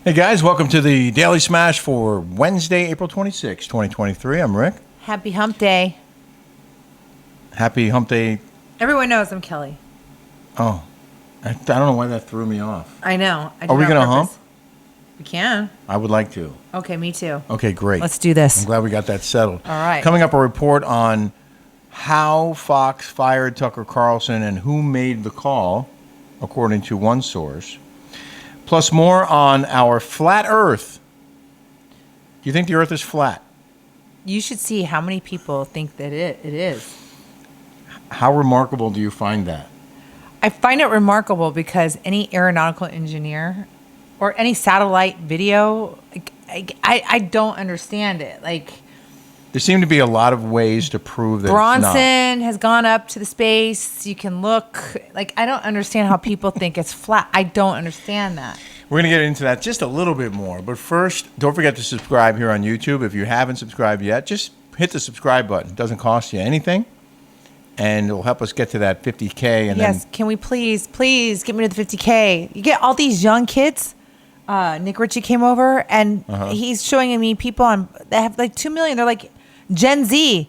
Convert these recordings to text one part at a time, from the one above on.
Hey guys, welcome to the Daily Smash for Wednesday, April 26, 2023. I'm Rick. Happy Hump Day. Happy Hump Day. Everyone knows I'm Kelly. Oh, I don't know why that threw me off. I know. Are we going to hump? We can. I would like to. Okay, me too. Okay, great. Let's do this. I'm glad we got that settled. All right. Coming up, a report on how Fox fired Tucker Carlson and who made the call, according to one source. Plus more on our flat Earth. Do you think the Earth is flat? You should see how many people think that it is. How remarkable do you find that? I find it remarkable because any aeronautical engineer or any satellite video, I don't understand it. Like, there seem to be a lot of ways to prove that Bronson has gone up to the space. You can look. Like, I don't understand how people think it's flat. I don't understand that. We're going to get into that just a little bit more. But first, don't forget to subscribe here on YouTube. If you haven't subscribed yet, just hit the subscribe button. It doesn't cost you anything. And it'll help us get to that 50K. And yes, can we please get me to the 50K? You get all these young kids. Nik Richie came over, and he's showing me people that have like 2 million. They're like Gen Z.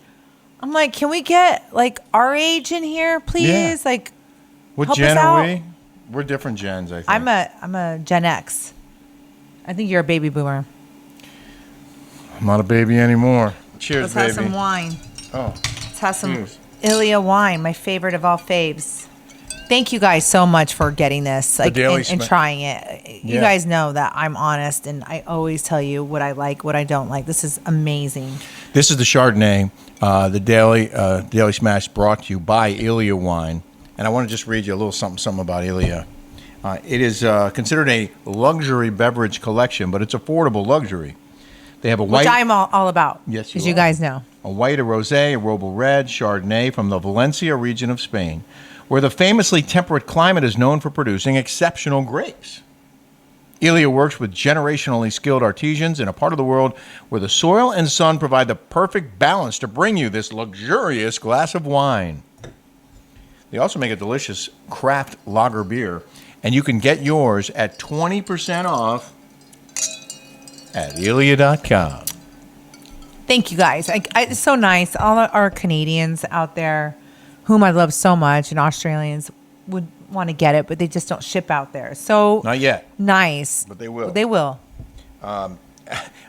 I'm like, can we get like our age in here, please? Yeah. Like, what help gen us are out. we? We're different gens, I think. I'm a Gen X. I think you're a baby boomer. I'm not a baby anymore. Cheers, Let's baby. have some wine. Oh, Let's have some cheers. Ilia wine, my favorite of all faves. Thank you guys so much for getting this and trying it. You guys know that I'm honest, and I always tell you what I like, what I don't like. This is amazing. This is the Chardonnay, the Daily Smash brought to you by Ilia Wine. And I want to just read you a little something about Ilia. It is considered a luxury beverage collection, but it's affordable luxury. They have a white... Which I'm all about. Yes, as you guys know. A white, a rosé, a Roble Red, Chardonnay from the Valencia region of Spain, where the famously temperate climate is known for producing exceptional grapes. Ilia works with generationally skilled artisans in a part of the world where the soil and sun provide the perfect balance to bring you this luxurious glass of wine. They also make a delicious craft lager beer, and you can get yours at 20% off at Ilia.com. Thank you guys. It's so nice. All our Canadians out there, whom I love so much, and Australians would want to get it, but they just don't ship out there. So not yet. Nice. But they will. They will. I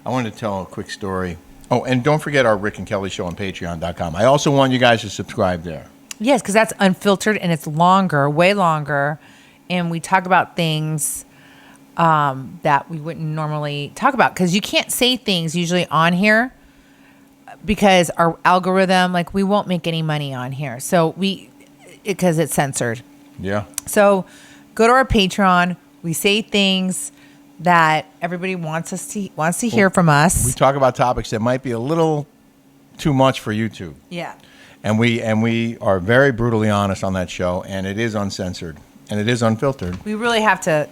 wanted to tell a quick story. Oh, and don't forget our Rick and Kelly show on Patreon.com. I also want you guys to subscribe there. Yes, because that's unfiltered, and it's longer, way longer, and we talk about things that we wouldn't normally talk about, because you can't say things usually on here because our algorithm, like, we won't make any money on here. So because it's censored. Yeah. So go to our Patreon. We say things that everybody wants to hear from us. We talk about topics that might be a little too much for YouTube. Yeah. And we are very brutally honest on that show, and it is uncensored, and it is unfiltered. We really have to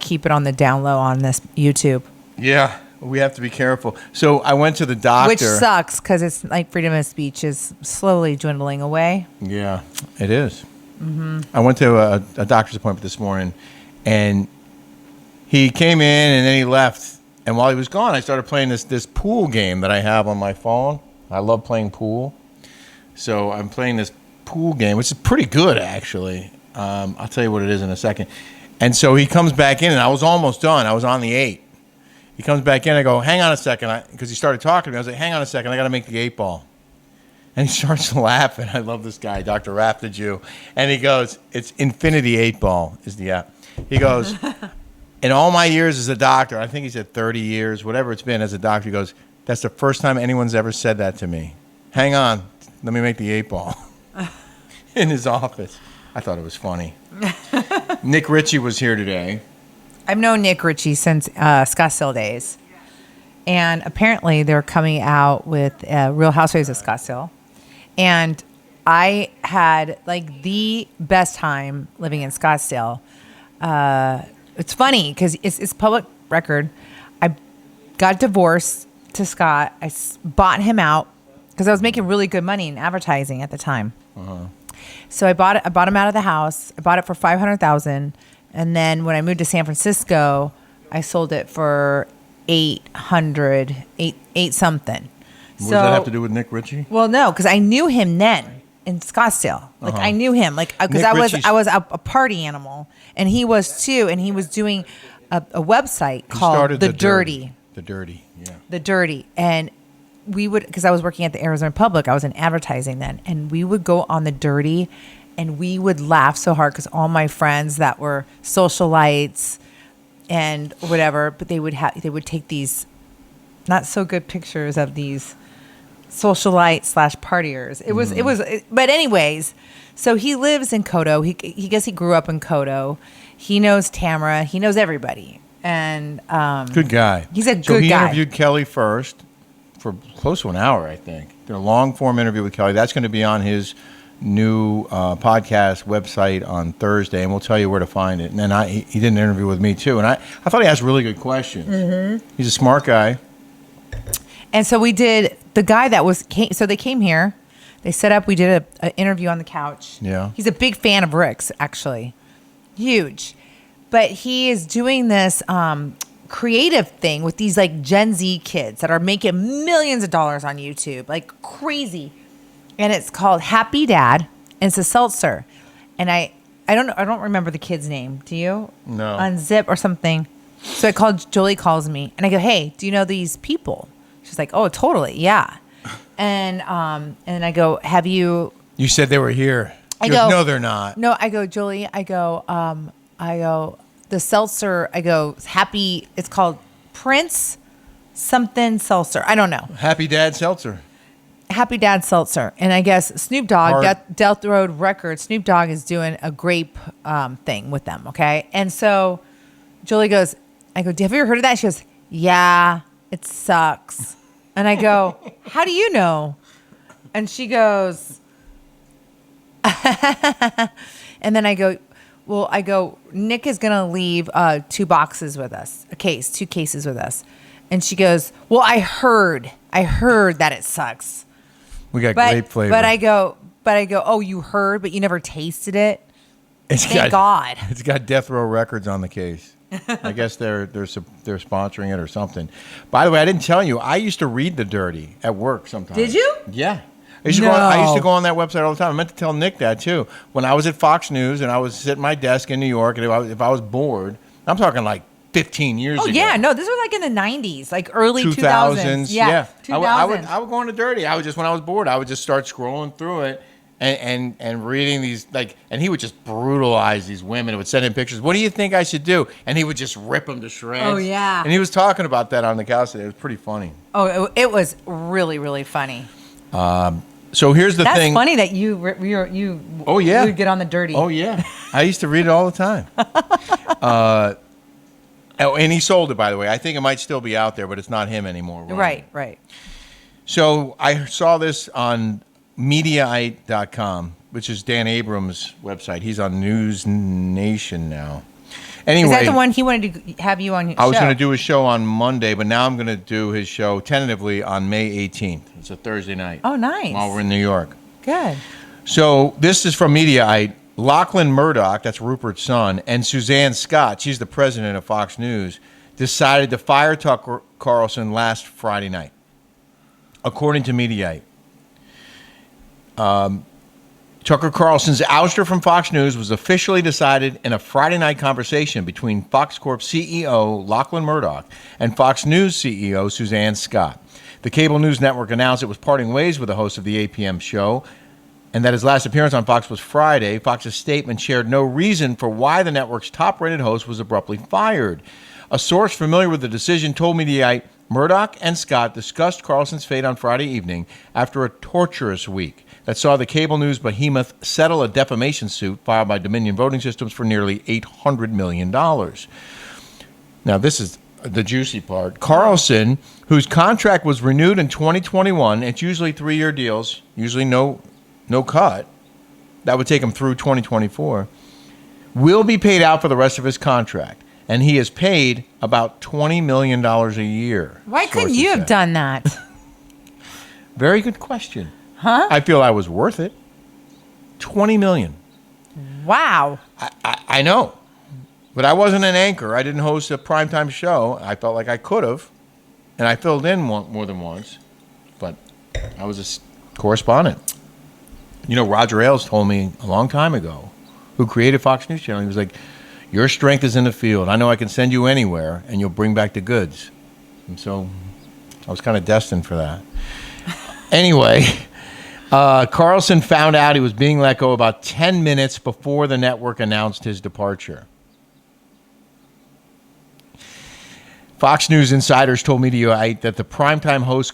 keep it on the down low on this YouTube. Yeah, we have to be careful. So I went to the doctor. Which sucks, because it's like freedom of speech is slowly dwindling away. Yeah, it is. Mm-hmm. I went to a doctor's appointment this morning, and he came in, and then he left. And while he was gone, I started playing this pool game that I have on my phone. I love playing pool. So I'm playing this pool game, which is pretty good, actually. I'll tell you what it is in a second. And so he comes back in, and I was almost done. I was on the 8. He comes back in. I go, hang on a second, because he started talking to me. I was like, hang on a second. I got to make the 8 ball. And he starts laughing. I love this guy, Dr. Raptiju. And he goes, it's Infinity 8 Ball is the app. He goes, in all my years as a doctor, I think he said 30 years, whatever it's been as a doctor, he goes, that's the first time anyone's ever said that to me. Hang on. Let me make the 8 ball. In his office. I thought it was funny. Nik Richie was here today. I've known Nik Richie since Scottsdale days. And apparently they're coming out with Real Housewives of Scottsdale. And I had like the best time living in Scottsdale. It's funny because it's public record. I got divorced to Scott. I bought him out because I was making really good money in advertising at the time. So I bought him out of the house. I bought it for $500,000, and then when I moved to San Francisco, I sold it for 800, eight something. What does that have to do with Nik Richie? Well, no, because I knew him then in Scottsdale. Like I knew him, like because I was a party animal, and he was too, and he was doing a website called The Dirty. The Dirty, yeah. The Dirty, and we would, because I was working at the Arizona Republic, I was in advertising then, and we would go on The Dirty, and we would laugh so hard because all my friends that were socialites and whatever, but they would take these not so good pictures of these socialite / partiers. It was, but anyways, so he lives in Kodo. He guess he grew up in Kodo. He knows Tamara. He knows everybody. And good guy. He's a good guy. So he interviewed Kelly first for close to an hour, I think. Did a long form interview with Kelly. That's going to be on his new podcast website on Thursday, and we'll tell you where to find it. And then he did an interview with me too, and I thought he asked really good questions. Mm-hmm. He's a smart guy. And so we did the guy that so they came here, they set up, we did an interview on the couch. Yeah. He's a big fan of Rick's, actually. Huge. But he is doing this creative thing with these like Gen Z kids that are making millions of dollars on YouTube, like crazy. And it's called Happy Dad, and it's a seltzer. And I don't remember the kid's name. Do you? No. Unzip or something. So Jolie calls me, and I go, "Hey, do you know these people?" She's like, "Oh, totally, yeah." And I go, "Have you?" You said they were here. No, they're not. No, I go, Jolie. I go, the seltzer. I go, Happy. It's called Prince something seltzer. I don't know. Happy Dad Seltzer. Happy Dad Seltzer. And I guess Snoop Dogg, Death Road Records, Snoop Dogg is doing a grape thing with them, okay? And so Jolie goes, I go, have you ever heard of that? She goes, yeah, it sucks. And I go, how do you know? And she goes, and then I go, Nick is going to leave 2 boxes with us, 2 cases with us. And she goes, well, I heard that it sucks. We got grape flavor. But I go, oh, you heard, but you never tasted it? Thank God. It's got Death Row Records on the case. I guess they're sponsoring it or something. By the way, I didn't tell you, I used to read The Dirty at work sometimes. Did you? Yeah. I used to go on that website all the time. I meant to tell Nick that too. When I was at Fox News and I was sitting at my desk in New York, and if I was bored, I'm talking like 15 years ago. Oh, yeah. No, this was like in the 90s, like early 2000s. Yeah. 2000. I would go into Dirty. When I was bored, I would just start scrolling through it and reading these, and he would just brutalize these women. It would send him pictures. What do you think I should do? And he would just rip them to shreds. Oh, yeah. And he was talking about that on the couch today. It was pretty funny. Oh, it was really, really funny. So here's the thing. That's funny that you Oh, yeah. would get on The Dirty. Oh, yeah. I used to read it all the time. And he sold it, by the way. I think it might still be out there, but it's not him anymore. Right. So I saw this on Mediaite.com, which is Dan Abrams' website. He's on News Nation now. Anyway, is that the one he wanted to have you on his show? I was going to do a show on Monday, but now I'm going to do his show tentatively on May 18th. It's a Thursday night. Oh, nice. While we're in New York. Good. So this is from Mediaite. Lachlan Murdoch, that's Rupert's son, and Suzanne Scott, she's the president of Fox News, decided to fire Tucker Carlson last Friday night, according to Mediaite. Tucker Carlson's ouster from Fox News was officially decided in a Friday night conversation between Fox Corp CEO Lachlan Murdoch and Fox News CEO Suzanne Scott. The cable news network announced it was parting ways with the host of the 8 p.m. show, and that his last appearance on Fox was Friday. Fox's statement shared no reason for why the network's top-rated host was abruptly fired. A source familiar with the decision told Mediaite Murdoch and Scott discussed Carlson's fate on Friday evening after a torturous week that saw the cable news behemoth settle a defamation suit filed by Dominion Voting Systems for nearly $800 million. Now, this is the juicy part. Carlson, whose contract was renewed in 2021, it's usually 3-year deals, usually no cut, that would take him through 2024, will be paid out for the rest of his contract. And he is paid about $20 million a year. Why couldn't you have done that? Very good question. Huh? I feel I was worth it. $20 million. Wow. I know. But I wasn't an anchor. I didn't host a primetime show. I felt like I could have, and I filled in more than once. But I was a correspondent. You know, Roger Ailes told me a long time ago, who created Fox News Channel, he was like, your strength is in the field. I know I can send you anywhere, and you'll bring back the goods. And so I was kind of destined for that. Anyway, Carlson found out he was being let go about 10 minutes before the network announced his departure. Fox News insiders told Mediaite that the primetime host's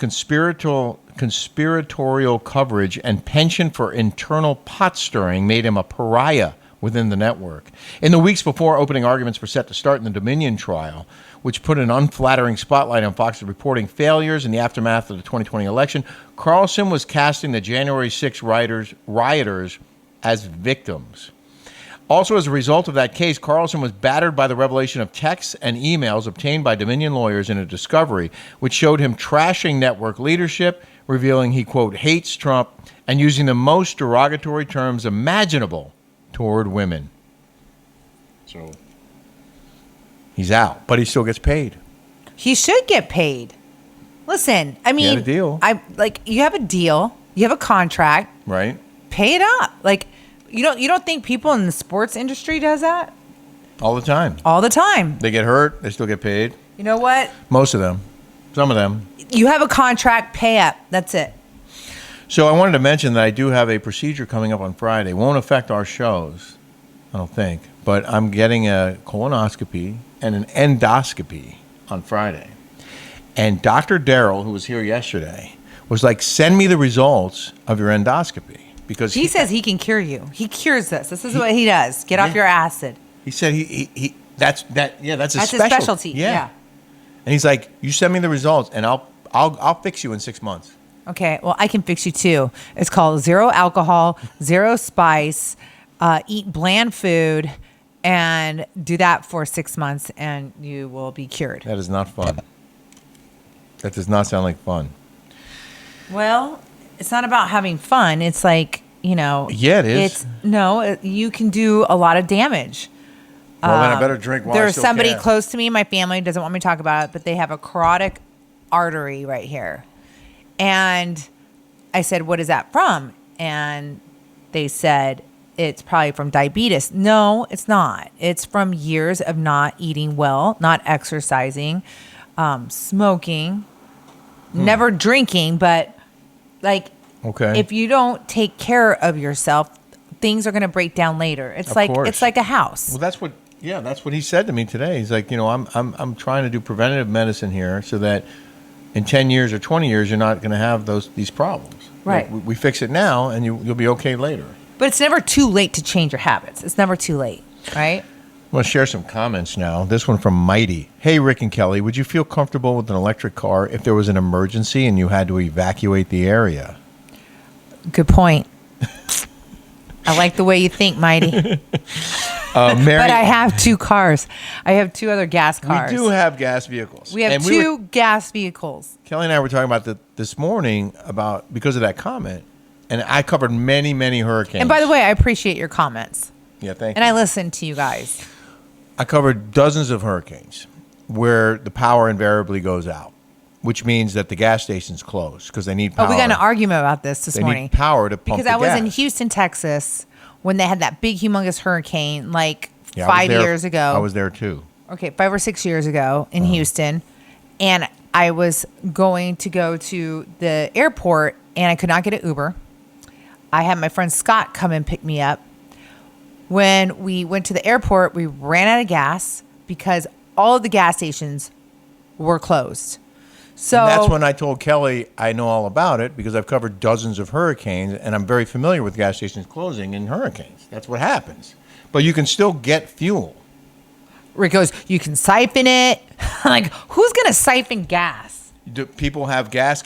conspiratorial coverage and penchant for internal pot stirring made him a pariah within the network. In the weeks before opening arguments were set to start in the Dominion trial, which put an unflattering spotlight on Fox's reporting failures in the aftermath of the 2020 election, Carlson was casting the January 6 rioters as victims. Also, as a result of that case, Carlson was battered by the revelation of texts and emails obtained by Dominion lawyers in a discovery, which showed him trashing network leadership, revealing he, quote, hates Trump, and using the most derogatory terms imaginable toward women. So he's out, but he still gets paid. He should get paid. Listen, I mean, He had a deal. You have a deal, you have a contract, Right? pay it up. Like, you don't think people in the sports industry does that All the time. all the time? They get hurt, they still get paid. You know what? Most of them. Some of them. You have a contract, pay up. That's it. So I wanted to mention that I do have a procedure coming up on Friday. Won't affect our shows, I don't think. But I'm getting a colonoscopy and an endoscopy on Friday. And Dr. Darrell, who was here yesterday, was like, send me the results of your endoscopy. Because He says he can cure you. He cures this. This is what he does. Get off your acid. he said that's his That's his specialty. specialty. Yeah. And he's like, you send me the results and I'll fix you in 6 months. Okay. Well, I can fix you too. It's called zero alcohol, zero spice, eat bland food, and do that for 6 months, and you will be cured. That is not fun. That does not sound like fun. Well, it's not about having fun. It's like, Yeah, it is. You can do a lot of damage. Well, then I better drink while I There's still somebody can. close to me, my family doesn't want me to talk about it, but they have a carotid artery right here. And I said, what is that from? And they said, it's probably from diabetes. No, it's not. It's from years of not eating well, not exercising, smoking, never drinking, but Okay. if you don't take care of yourself, things are going to break down later. It's Of like course. it's like a house. Well, that's what he said to me today. He's like, I'm trying to do preventative medicine here so that in 10 years or 20 years you're not going to have these problems. Right. Like, we fix it now and you'll be okay later. But it's never too late to change your habits. It's never too late, right? I'm going to share some comments now. This one from Mighty. Hey, Rick and Kelly, would you feel comfortable with an electric car if there was an emergency and you had to evacuate the area? Good point. I like the way you think, Mighty. Mary, But I have 2 cars. I have 2 other gas cars. we do have gas vehicles. We have And 2 gas vehicles. Kelly and I were talking about this morning because of that comment, and I covered many, many hurricanes. And by the way, I appreciate your comments. Yeah, thank And you. I listen to you guys. I covered dozens of hurricanes where the power invariably goes out, which means that the gas stations close because they need power. Oh, we got in an argument about this They morning. need power to pump Because the I was in gas. Houston, Texas, when they had that big, humongous hurricane Yeah, I was 5 there- years ago. I was there too. Okay, 5 or 6 years ago in Houston. And I was going to go to the airport and I could not get an Uber. I had my friend Scott come and pick me up. When we went to the airport, we ran out of gas because all of the gas stations were closed. So And that's when I told Kelly I know all about it because I've covered dozens of hurricanes and I'm very familiar with gas stations closing in hurricanes. That's what happens. But you can still get fuel. Rick goes, you can siphon it. I'm like, who's going to siphon gas? Do people have gas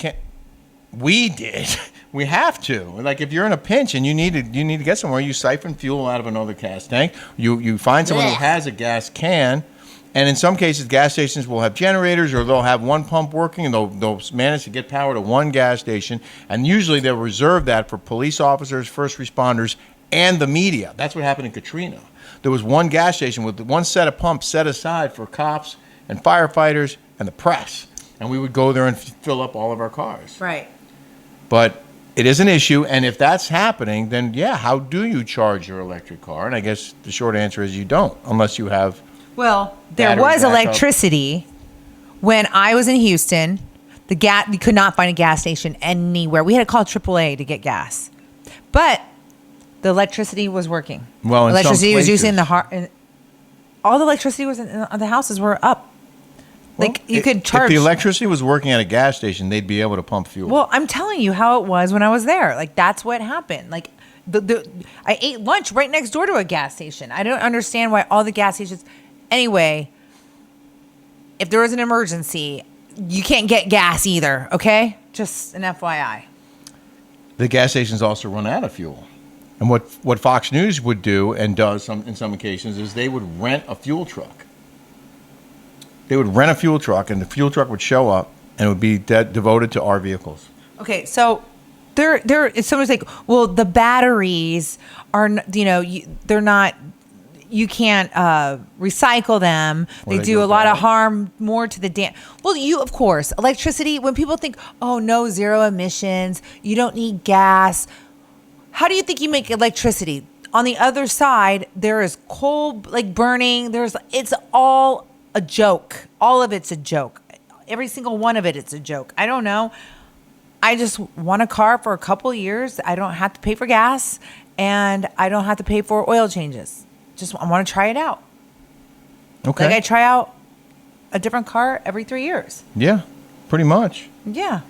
We did. We have to. Like if you're in a pinch and you need to get somewhere, you siphon fuel out of another gas tank. You find someone who has a gas can, and in some cases, gas stations will have generators or they'll have one pump working and they'll manage to get power to one gas station. And usually they'll reserve that for police officers, first responders, and the media. That's what happened in Katrina. There was one gas station with one set of pumps set aside for cops and firefighters and the press. And we would go there and fill up all of our cars. Right. But it is an issue. And if that's happening, then, yeah, how do you charge your electric car? And I guess the short answer is you don't, unless you have... Well, there battery was backup. electricity when I was in Houston. You could not find a gas station anywhere. We had to call AAA to get gas. But the electricity was working. Well, in some electricity was places. using all the electricity was in the houses were up. Like you could charge. If the electricity was working at a gas station, they'd be able to pump fuel. Well, I'm telling you how it was when I was there. Like that's what happened. Like I ate lunch right next door to a gas station. I don't understand why all the gas stations. Anyway, if there was an emergency, you can't get gas either. Okay, just an FYI. The gas stations also run out of fuel. And what Fox News would do and does in some occasions is they would rent a fuel truck. They would rent a fuel truck, and the fuel truck would show up, and it would be devoted to our vehicles. Okay, so someone's like, well, the batteries are, they're not. You can't recycle them. They do a lot of harm more to the dam. Well, of course, electricity. When people think, oh no, zero emissions, you don't need gas. How do you think you make electricity? On the other side, there is coal burning. It's all a joke. All of it's a joke. Every single one of it's a joke. I don't know. I just want a car for a couple of years. I don't have to pay for gas, and I don't have to pay for oil changes. I want to try it out. Okay. Like I try out a different car every 3 years. Yeah, pretty much. Yeah.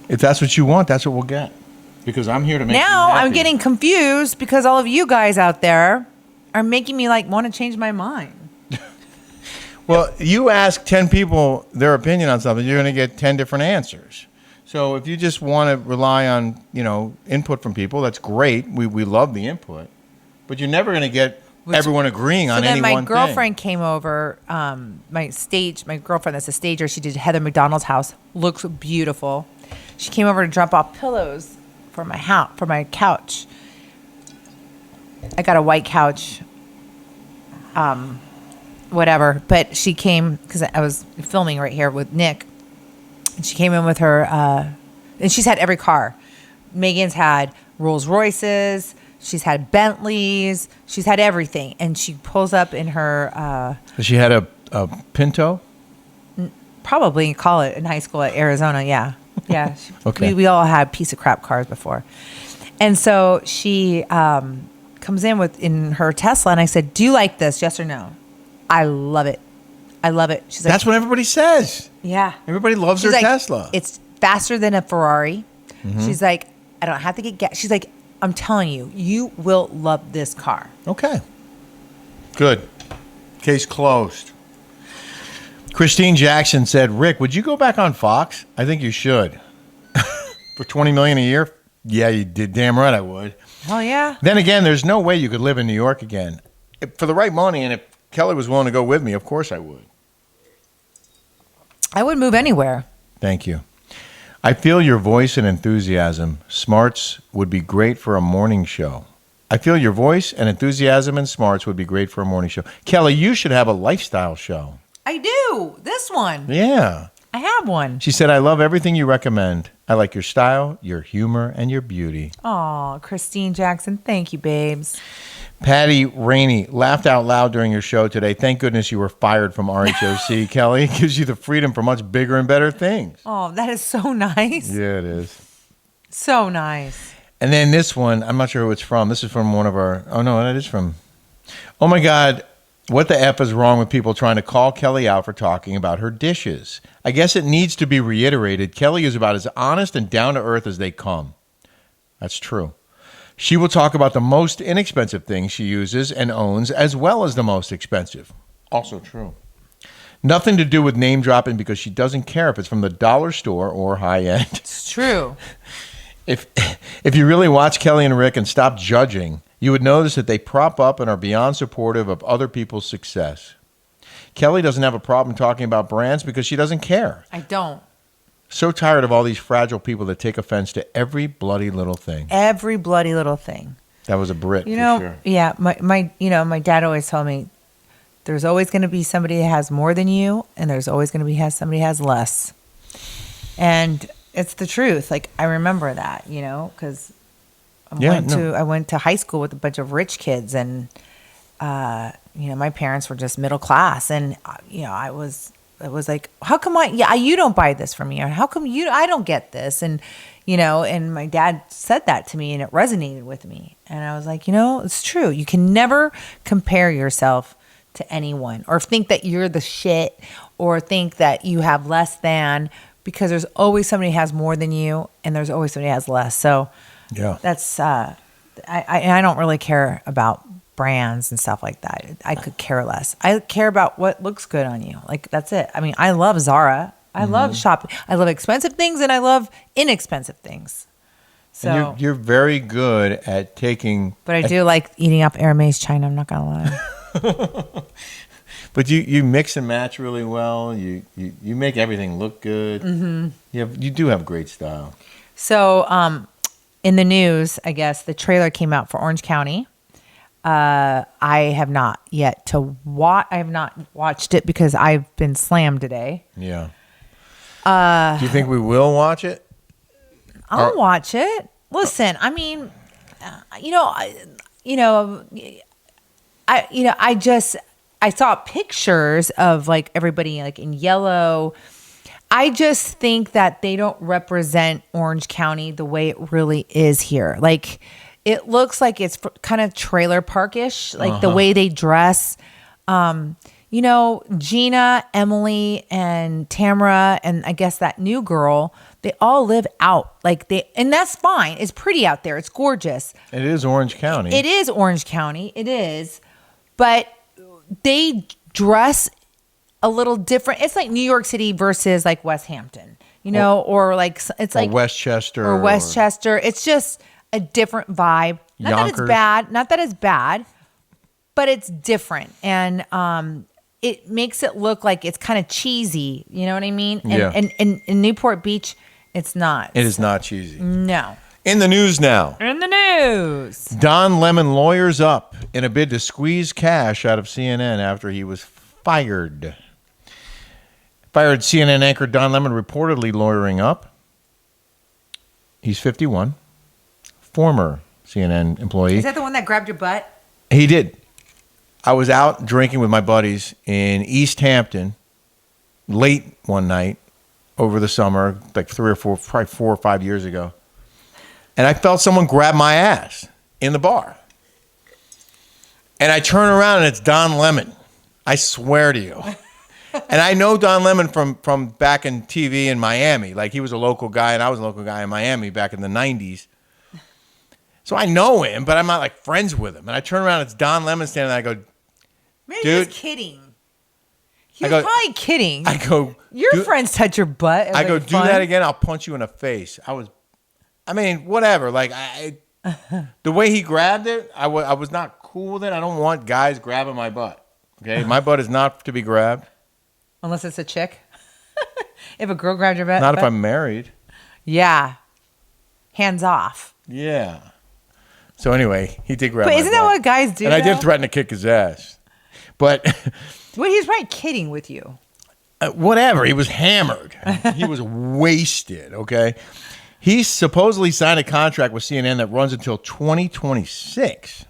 If that's what you want, that's what we'll get. Because I'm here to make you Now happy. I'm getting confused because all of you guys out there are making me want to change my mind. Well, you ask 10 people their opinion on something, you're going to get 10 different answers. So if you just want to rely on, input from people, that's great. We love the input. But you're never going to get everyone agreeing on any one thing. So then my girlfriend came over, my girlfriend that's a stager, she did Heather McDonald's house. Looks beautiful. She came over to drop off pillows for my couch. I got a white couch. Whatever. But she came because I was filming right here with Nick. And she came in with her, and she's had every car. Megan's had Rolls Royces. She's had Bentleys. She's had everything. And she pulls up in her... She had a Pinto? Probably call it in high school at Arizona, yeah. Yeah. Okay. We all had piece of crap cars before. And so she comes in her Tesla, and I said, do you like this, yes or no? I love it. I love it. She's like, That's what everybody says. yeah. Everybody loves She's their like, Tesla. It's faster than a Ferrari. Mm-hmm. She's like, I don't have to get gas. She's like, I'm telling you, you will love this car. Okay. Good. Case closed. Christine Jackson said, Rick, would you go back on Fox? I think you should. For $20 million a year? Yeah, you did. Damn right I would. Oh, yeah. Then again, there's no way you could live in New York again. For the right money, and if Kelly was willing to go with me, of course I would. I would move anywhere. Thank you. I feel your voice and enthusiasm. Smarts would be great for a morning show. I feel your voice and enthusiasm and smarts would be great for a morning show. Kelly, you should have a lifestyle show. I do. This one. Yeah. I have one. She said, I love everything you recommend. I like your style, your humor, and your beauty. Oh, Christine Jackson. Thank you, babes. Patty Rainey laughed out loud during your show today. Thank goodness you were fired from RHOC, Kelly. It gives you the freedom for much bigger and better things. Oh, that is so nice. Yeah, it is. So nice. And then this one, I'm not sure who it's from. This is from one of our... Oh, no, that is from... Oh, my God. What the F is wrong with people trying to call Kelly out for talking about her dishes? I guess it needs to be reiterated. Kelly is about as honest and down-to-earth as they come. That's true. She will talk about the most inexpensive things she uses and owns, as well as the most expensive. Also true. Nothing to do with name dropping because she doesn't care if it's from the dollar store or high end. It's true. If you really watch Kelly and Rick and stop judging, you would notice that they prop up and are beyond supportive of other people's success. Kelly doesn't have a problem talking about brands because she doesn't care. I don't. So tired of all these fragile people that take offense to every bloody little thing. Every bloody little thing. That was a Brit, You know, for sure. yeah, my dad always told me there's always going to be somebody that has more than you, and there's always going to be somebody that has less. And it's the truth. Like, I remember that, because I went to high school with a bunch of rich kids, and my parents were just middle class, and it was like, how come you don't buy this for me, or how come I don't get this, and and my dad said that to me, and it resonated with me, and I was like, it's true. You can never compare yourself to anyone, or think that you're the shit, or think that you have less than, because there's always somebody who has more than you, and there's always somebody who has less. So yeah, that's I don't really care about brands and stuff like that. I could care less. I care about what looks good on you. Like, that's it. I mean, I love Zara. I love shopping. I love expensive things, and I love inexpensive things. So and you're very good at taking. But I do like eating up Hermes China. I'm not gonna lie. But you mix and match really well. You make everything look good. Mm-hmm. You do have great style. So in the news, I guess the trailer came out for Orange County. I have not yet I have not watched it because I've been slammed today. Yeah. Do you think we will watch it? I'll watch it. Listen, I mean, I saw pictures of like everybody like in yellow. I just think that they don't represent Orange County the way it really is here. Like, it looks like it's kind of trailer parkish, like the way they dress. Gina, Emily, and Tamara, and I guess that new girl, they all live out. And that's fine. It's pretty out there. It's gorgeous. It is Orange County. It is Orange County. It is. But they dress a little different. It's like New York City versus like West Hampton, or like it's like Westchester. Or Westchester. It's just a different vibe. Not that it's bad, but it's different. And it makes it look like it's kind of cheesy. You know what I mean? And, yeah. And in Newport Beach, it's not. It is not cheesy. No. In the news now. In the news. Don Lemon lawyers up in a bid to squeeze cash out of CNN after he was fired. Fired CNN anchor Don Lemon reportedly lawyering up. He's 51. Former CNN employee. Is that the one that grabbed your butt? He did. I was out drinking with my buddies in East Hampton late one night over the summer, like 4 or 5 years ago. And I felt someone grab my ass in the bar. And I turn around and it's Don Lemon. I swear to you. And I know Don Lemon from back in TV in Miami. Like, he was a local guy and I was a local guy in Miami back in the 90s. So I know him, but I'm not like friends with him. And I turn around, it's Don Lemon standing there. I go, maybe dude, he's kidding. He was probably kidding. I go, your friends touch your butt. I go, do that again, I'll punch you in the face. Whatever. Like, the way he grabbed it, I was not cool with it. I don't want guys grabbing my butt. Okay, my butt is not to be grabbed. Unless it's a chick. If a girl grabbed your butt. Not if I'm married. Yeah. Hands off. Yeah. So anyway, he did grab my butt. But isn't that what guys do? And I did threaten to kick his ass. But well, he's probably kidding with you. Whatever. He was hammered. He was wasted, okay? He supposedly signed a contract with CNN that runs until 2026.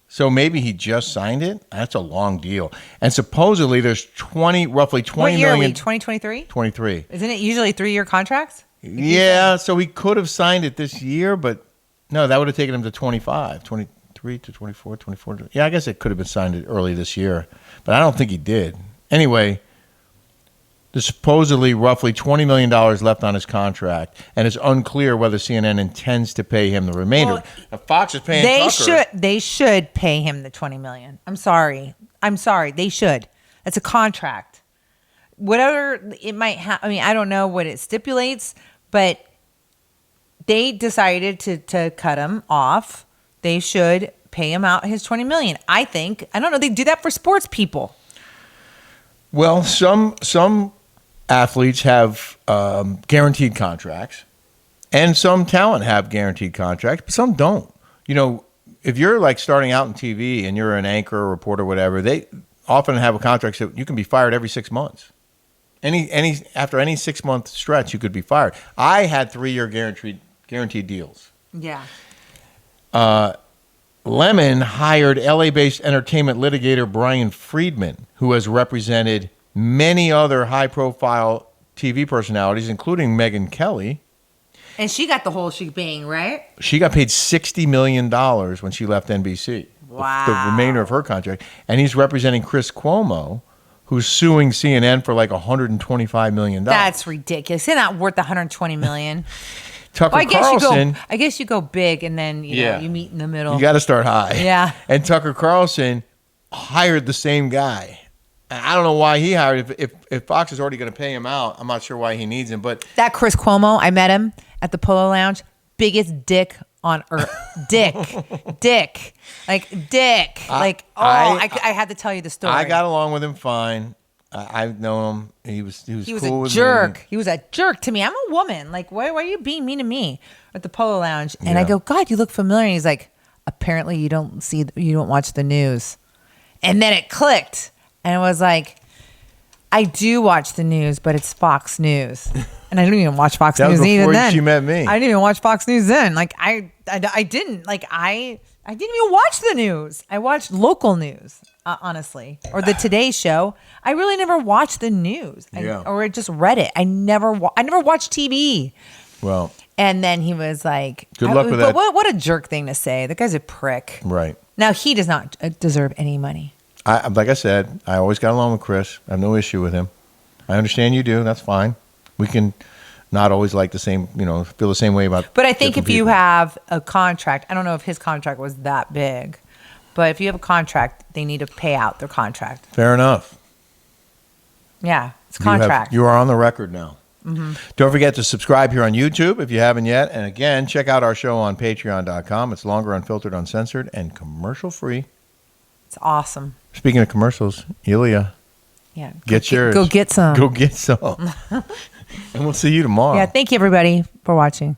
So maybe he just signed it? That's a long deal. And supposedly there's roughly 20 what year million. Are we, 2023? 23. Isn't it usually 3-year contracts? Yeah, so he could have signed it this year, but no, that would have taken him to 25, 23 to 24, 24. Yeah, I guess it could have been signed early this year, but I don't think he did. Anyway, there's supposedly roughly $20 million left on his contract, and it's unclear whether CNN intends to pay him the remainder. Well, now, Fox is paying Tucker. They should pay him the $20 million. I'm sorry. They should. It's a contract. Whatever it might have. I mean, I don't know what it stipulates, but they decided to cut him off. They should pay him out his $20 million. I think. I don't know. They do that for sports people. Well, some athletes have guaranteed contracts, and some talent have guaranteed contracts, but some don't. if you're like starting out in TV and you're an anchor or reporter, whatever, they often have a contract that you can be fired every 6 months. After any 6 month stretch, you could be fired. I had 3-year guaranteed deals. Yeah. Lemon hired LA-based entertainment litigator Brian Friedman, who has represented many other high-profile TV personalities, including Megyn Kelly. And she got the whole shebang, right? She got paid $60 million when she left NBC. Wow. The remainder of her contract. And he's representing Chris Cuomo, who's suing CNN for like $125 million. That's ridiculous. They're not worth $120 million. Tucker Carlson. I guess you go big and then you meet in the middle. You got to start high. Yeah. And Tucker Carlson hired the same guy. And I don't know why he hired. If Fox is already going to pay him out, I'm not sure why he needs him. But that Chris Cuomo, I met him at the Polo Lounge. Biggest dick on earth. Dick. I had to tell you the story. I got along with him fine. I've known him. He was cool a jerk. He was a jerk to me. I'm a woman. Like, why are you being mean to me at the Polo Lounge? And I go, God, you look familiar. And he's like, apparently you don't watch the news. And then it clicked. And it was like, I do watch the news, but it's Fox News. And I didn't even watch Fox News even then. She met me. I didn't even watch Fox News then. Like I didn't. Like I didn't even watch the news. I watched local news, honestly, or the Today Show. I really never watched the news, or I just read it. I never watched TV. Well, and then he was like, "Good luck with that." What a jerk thing to say. The guy's a prick. Right. Now he does not deserve any money. Like I said, I always got along with Chris. I have no issue with him. I understand you do. That's fine. We can not always like the same, feel the same way about. But I think if you have a contract, I don't know if his contract was that big, but if you have a contract, they need to pay out their contract. Fair enough. Yeah, it's a contract. You are on the record now. Mm-hmm. Don't forget to subscribe here on YouTube if you haven't yet. And again, check out our show on patreon.com. It's longer, unfiltered, uncensored, and commercial free. It's awesome. Speaking of commercials, Ilya. Yeah. Get yours. Go get some. Go get some. And we'll see you tomorrow. Yeah. Thank you, everybody, for watching.